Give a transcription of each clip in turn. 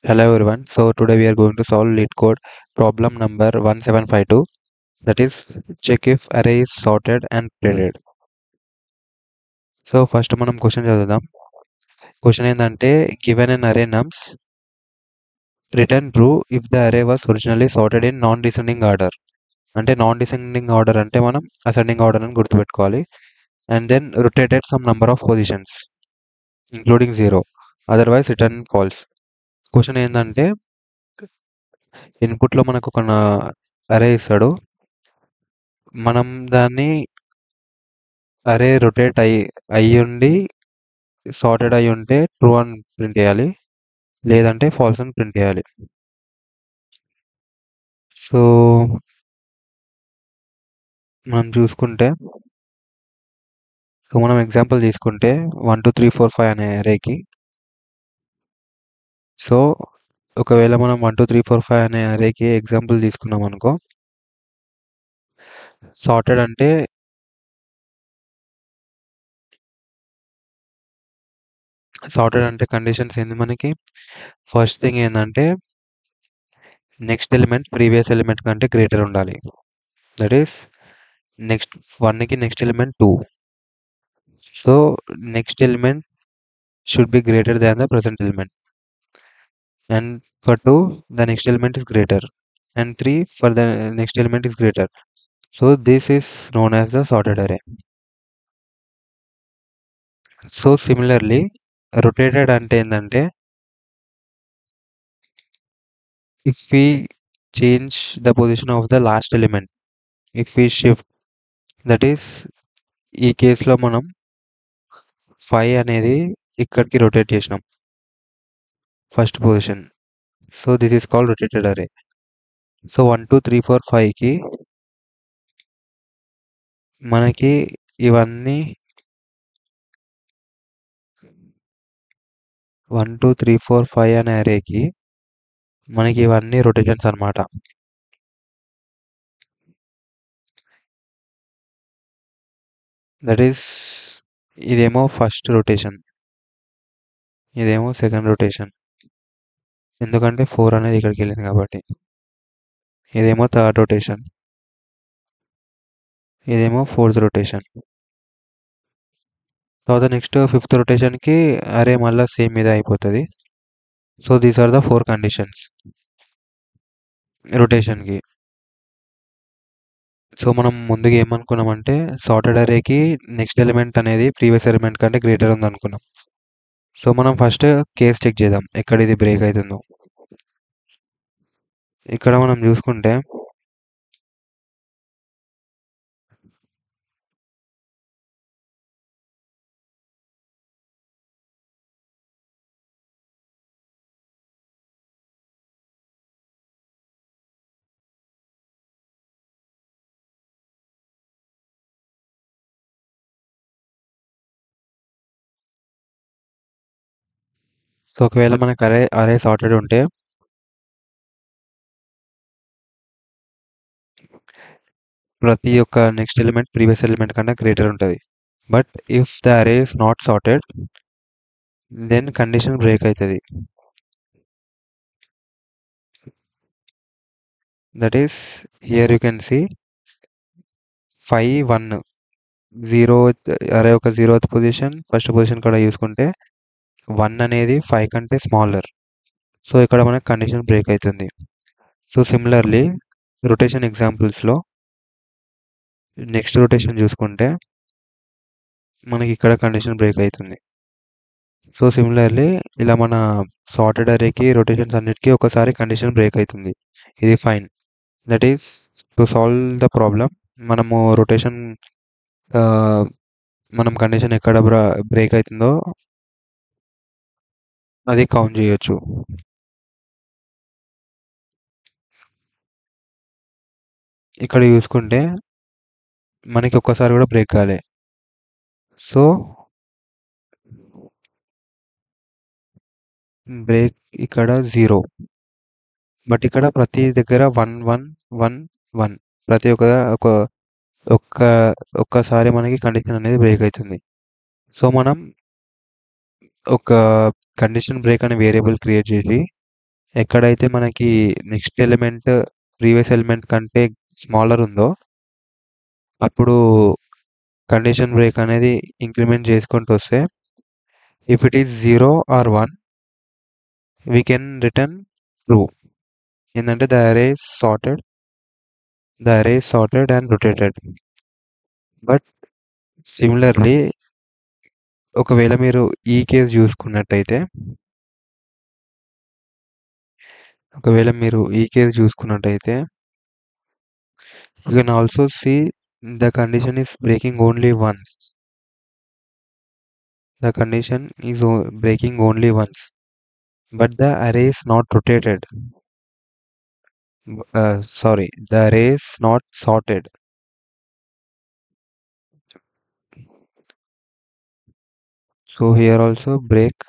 Hello everyone. So today we are going to solve LeetCode problem number 1752, that is check if array is sorted and printed. So first మనం question చదువుదాం. Question ఏంటంటే given an array nums return true if the array was originally sorted in non descending order. అంటే non descending order అంటే మనం ascending order అని గుర్తుపెట్టుకోవాలి. And then rotated some number of positions including 0, otherwise return false. Question ఏంటంటే ఇన్పుట్లో మనకు ఒక అరే ఇస్తాడు. మనం దాన్ని అరే రొటేట్ అయ్యుండి సార్టెడ్ అయి ఉంటే ట్రూ అని ప్రింట్ చేయాలి, లేదంటే ఫాల్స్ అని ప్రింట్ చేయాలి. సో మనం చూసుకుంటే మనం ఎగ్జాంపుల్ తీసుకుంటే 1 2 3 4 5 అనే అరేకి. సో ఒకవేళ మనం 1 2 3 4 5 అనే అరేకి ఎగ్జాంపుల్ తీసుకున్నాం అనుకో, సార్టెడ్ అంటే కండిషన్స్ ఏంది మనకి. ఫస్ట్ థింగ్ ఏంటంటే నెక్స్ట్ ఎలిమెంట్ ప్రీవియస్ ఎలిమెంట్ కంటే గ్రేటర్ ఉండాలి. దట్ ఈస్ నెక్స్ట్ 1కి next element 2. So next element should be greater than the present element, and for 2 the next element is greater, and 3 for the next element is greater. So this is known as the sorted array. So similarly rotated ante endante, if we change the position of the last element, if we shift, that is ఈ కేసులో మనం 5 అనేది ఇక్కడికి rotate చేసినాం first position. So this is called rotated అరే. So 1 2 3 4 5కి మనకి ఇవన్నీ 1 2 3 4 5 అనే అరేకి మనకి ఇవన్నీ రొటేషన్స్ అన్నమాట. దట్ ఈస్ ఇదేమో ఫస్ట్ రొటేషన్, ఇదేమో సెకండ్ రొటేషన్, ఎందుకంటే 4 అనేది ఇక్కడికి వెళ్ళింది కాబట్టి. ఇదేమో థర్డ్ రొటేషన్, ఇదేమో ఫోర్త్ రొటేషన్. తర్వాత నెక్స్ట్ ఫిఫ్త్ రొటేషన్కి అరే మళ్ళీ సేమ్ ఇదే అయిపోతుంది. So these are the 4 conditions రొటేషన్కి. సో మనం ముందుగా ఏమనుకున్నామంటే సార్టెడ్ అరేకి నెక్స్ట్ ఎలిమెంట్ అనేది ప్రీవియస్ ఎలిమెంట్ కంటే గ్రేటర్ ఉంది అనుకున్నాం. సో మనం ఫస్ట్ కేస్ చెక్ చేద్దాం ఎక్కడ ఇది బ్రేక్ అవుతుందో. ఇక్కడ మనం చూసుకుంటే సో ఒకవేళ మనకు అరే సార్టెడ్ ఉంటే ప్రతి ఒక్క నెక్స్ట్ ఎలిమెంట్ ప్రీవియస్ ఎలిమెంట్ కన్నా గ్రేటర్ ఉంటుంది. But if the array is not sorted then condition break అవుతుంది. That is here you can see 5 1 0 అరే ఒక 0th పొజిషన్ ఫస్ట్ పొజిషన్ కూడా చూసుకుంటే 1 అనేది 5 కంటే స్మాలర్. సో ఇక్కడ మనకు కండిషన్ బ్రేక్ అవుతుంది. సో సిమిలర్లీ రొటేషన్ ఎగ్జాంపుల్స్లో నెక్స్ట్ రొటేషన్ చూసుకుంటే మనకి ఇక్కడ కండిషన్ బ్రేక్ అవుతుంది. సో సిమిలర్లీ ఇలా మన సార్టెడ్ అరేకి రొటేషన్స్ అన్నిటికీ ఒకసారి కండిషన్ బ్రేక్ అవుతుంది. ఇది fine. That is to solve the problem మనము రొటేషన్ మనం కండిషన్ ఎక్కడ బ్రేక్ అవుతుందో అది కౌంట్ చేయొచ్చు. ఇక్కడ చూసుకుంటే మనకి ఒక్కసారి కూడా బ్రేక్ కాలే. సో బ్రేక్ ఇక్కడ 0, బట్ ఇక్కడ ప్రతి దగ్గర 1 1 1 1 ప్రతి ఒక్కసారి మనకి కండిషన్ అనేది బ్రేక్ అవుతుంది. సో మనం ఒక కండిషన్ బ్రేక్ అనే వేరియబుల్ క్రియేట్ చేసి ఎక్కడైతే మనకి నెక్స్ట్ ఎలిమెంట్ ప్రీవియస్ ఎలిమెంట్ కంటే స్మాలర్ ఉందో అప్పుడు కండిషన్ బ్రేక్ అనేది ఇంక్రిమెంట్ చేసుకుంటూ వస్తే if it is 0 or 1 we can return true. ఏంటంటే the array is sorted and rotated. But similarly ఒకవేళ మీరు ఈ కేస్ చూసుకున్నట్టయితే you can also see the condition is breaking only once. The condition is breaking only once, but the array is not rotated. Sorry, the array is not sorted. So here also break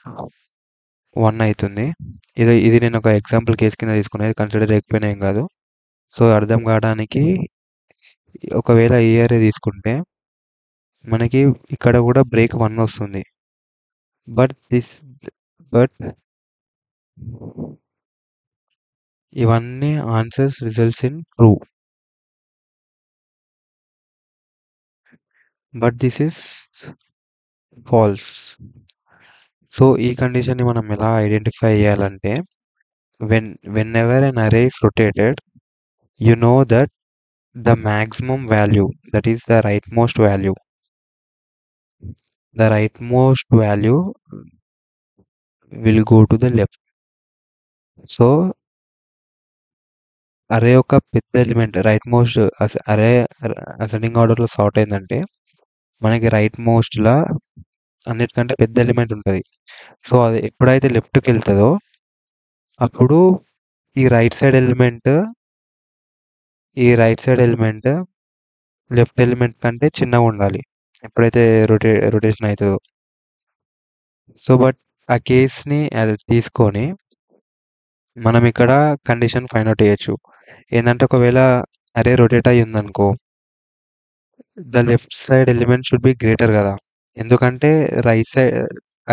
1 అవుతుంది. ఇది నేను ఒక example case కింద తీసుకునేది, consider చేయకపోయినా ఏం కాదు. So అర్థం కావడానికి ఒకవేళ ఈ అరే తీసుకుంటే మనకి ఇక్కడ కూడా బ్రేక్ 1 వస్తుంది. బట్ ఇవన్నీ answers results in true. But this is false. So ఈ కండిషన్ని మనం ఎలా ఐడెంటిఫై చేయాలంటే whenever an array is rotated, you know that the maximum value, that is the rightmost value will go to the left. So అరే యొక్క పెద్ద element right most అరే ascending ఆర్డర్లో sort అయిందంటే మనకి రైట్ మోస్ట్లా అన్నిటికంటే పెద్ద ఎలిమెంట్ ఉంటుంది. సో అది ఎప్పుడైతే లెఫ్ట్కి వెళ్తుందో అప్పుడు ఈ right side element left element కంటే చిన్నగా ఉండాలి ఎప్పుడైతే రొటేషన్ అవుతుందో. సో బట్ ఆ కేస్ని తీసుకొని మనం ఇక్కడ కండిషన్ ఫైండ్ అవుట్ చేయొచ్చు. ఏంటంటే ఒకవేళ అరే రొటేట్ అయ్యి ఉందనుకో, the left side element should be greater కదా, ఎందుకంటే రైట్ సైడ్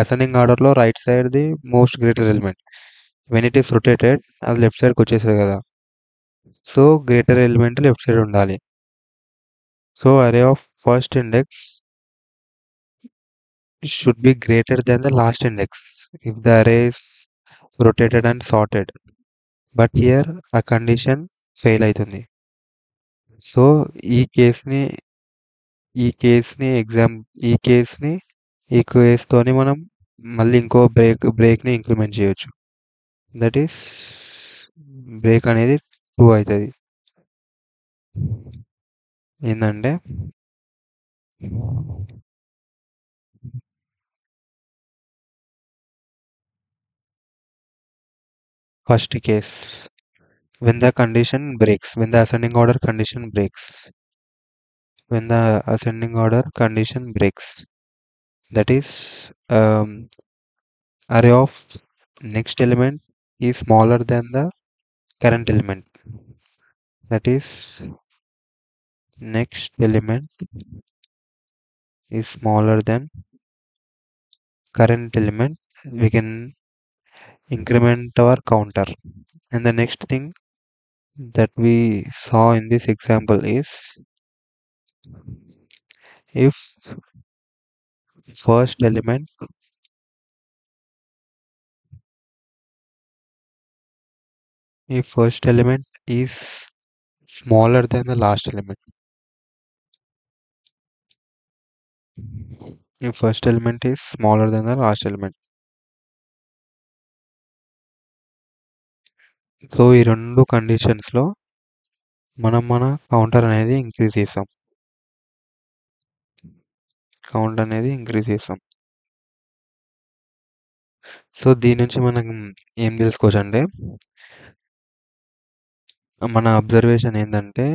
అసెండింగ్ ఆర్డర్లో right side the most greater element. When it is rotated అది లెఫ్ట్ సైడ్కి వచ్చేస్తుంది కదా. So greater element left side ఉండాలి. So array of first index should be greater than the last index if the array is rotated and sorted. But here a condition fail అవుతుంది. So ఈ కేస్ని ఈ కేస్తోని మనం మళ్ళీ ఇంకో బ్రేక్ని ఇంక్రిమెంట్ చేయొచ్చు. That is break అనేది 2 అవుతుంది. ఏంటంటే first case when the ascending order condition breaks. That is array of next element is smaller than the current element. That is next element is smaller than current element. We can increment our counter. And the next thing that we saw in this example is if first element is smaller than the last element. If first element is smaller than the last element. So ఈ రెండు కండిషన్స్లో మనం మన counter అనేది increase చేస్తాం. So దీని నుంచి మనం ఏం తెలుసుకోవచ్చు అంటే మన అబ్జర్వేషన్ ఏంటంటే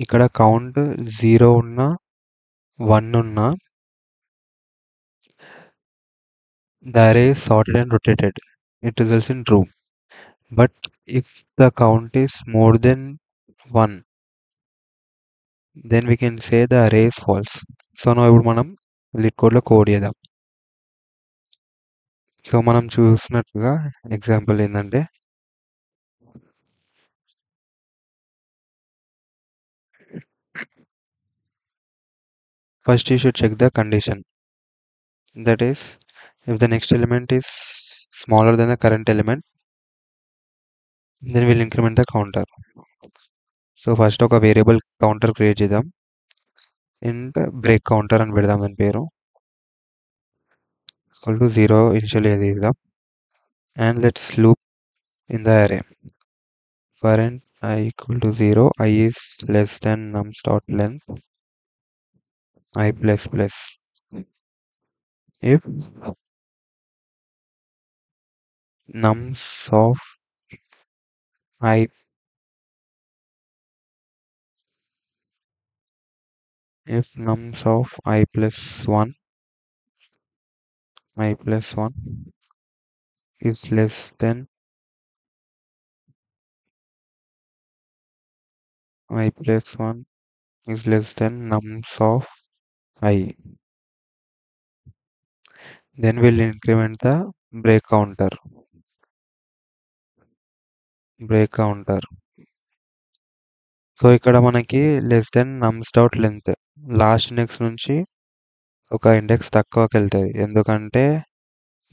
ఇక్కడ కౌంట్ 0 ఉన్నా 1 ఉన్నా the array is sorted and rotated. It results in true. But if the count is more than 1, then we can say the array is false. So ఇప్పుడు మనం లిట్ కోడ్లో కోడ్ చేద్దాం. సో మనం చూసినట్టుగా ఎగ్జాంపుల్ ఏంటంటే first you should check the condition. That is, if the next element is smaller than the current element, then we'll increment the counter. So first ఒక variable counter create చేద్దాం. ఇంట్ break counter అని పెడదాం దాని పేరు. Equal to 0 initial ఏది ఇద్దాం. And let's loop in the array. For int I equal to 0, I is less than nums dot length I plus plus. If nums of I if nums of I plus 1 I plus 1 is less than I plus 1 is less than nums of I, then we'll increment the break counter. Break counter. So ఇక్కడ మనకి less than నమ్స్ dot length last index నుంచి ఒక index తక్కువకి వెళ్తుంది. ఎందుకంటే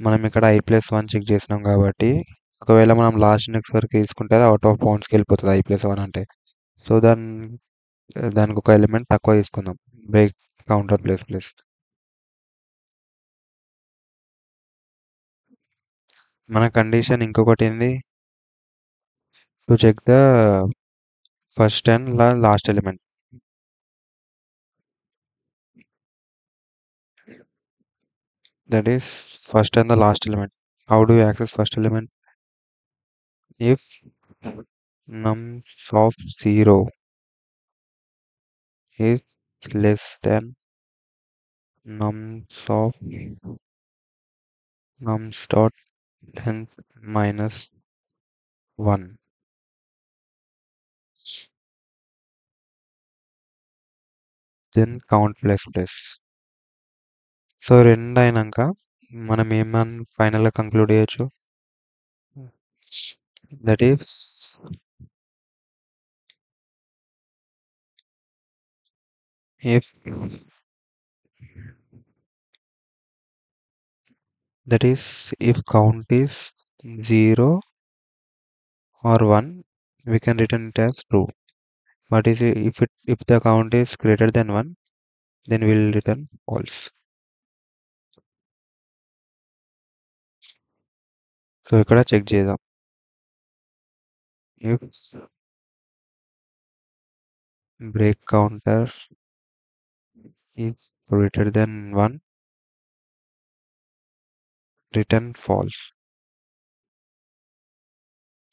మనం ఇక్కడ I+1 check చేసినాం కాబట్టి, ఒకవేళ మనం లాస్ట్ ఇండెక్స్ వరకు తీసుకుంటే అది అవుట్ ఆఫ్ బౌండ్స్కి వెళ్ళిపోతుంది I+1 అంటే. సో దానికి ఒక ఎలిమెంట్ తక్కువ తీసుకుందాం. Break counter plus plus. మన కండిషన్ ఇంకొకటి ఏంది, to check the first and last element. That is first and the last element. How do you access first element? If nums of 0 is less than nums of nums dot length minus 1, then count plus plus. So రెండు అయినాక మనం ఏమని ఫైనల్గా conclude చేయొచ్చు, that is if that is if count is 0 or 1, we can return it as true. But if the count is greater than 1, then we will return false. So ఇక్కడ check చేద్దాం. If break counter is greater than 1, return false.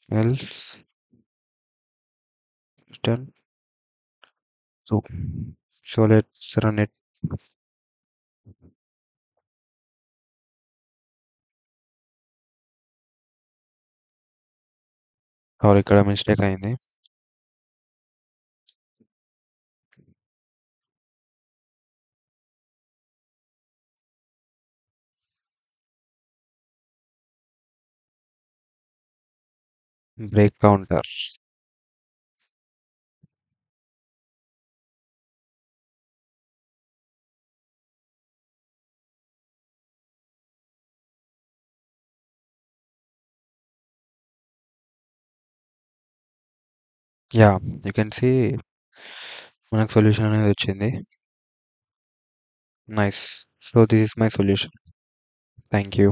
Else return true. So let's run it. Sorry, ఇక్కడ mistake అయింది. Break counter. Yeah, you can see మనకు solution అనేది వచ్చింది. Nice. So this is my solution. Thank you.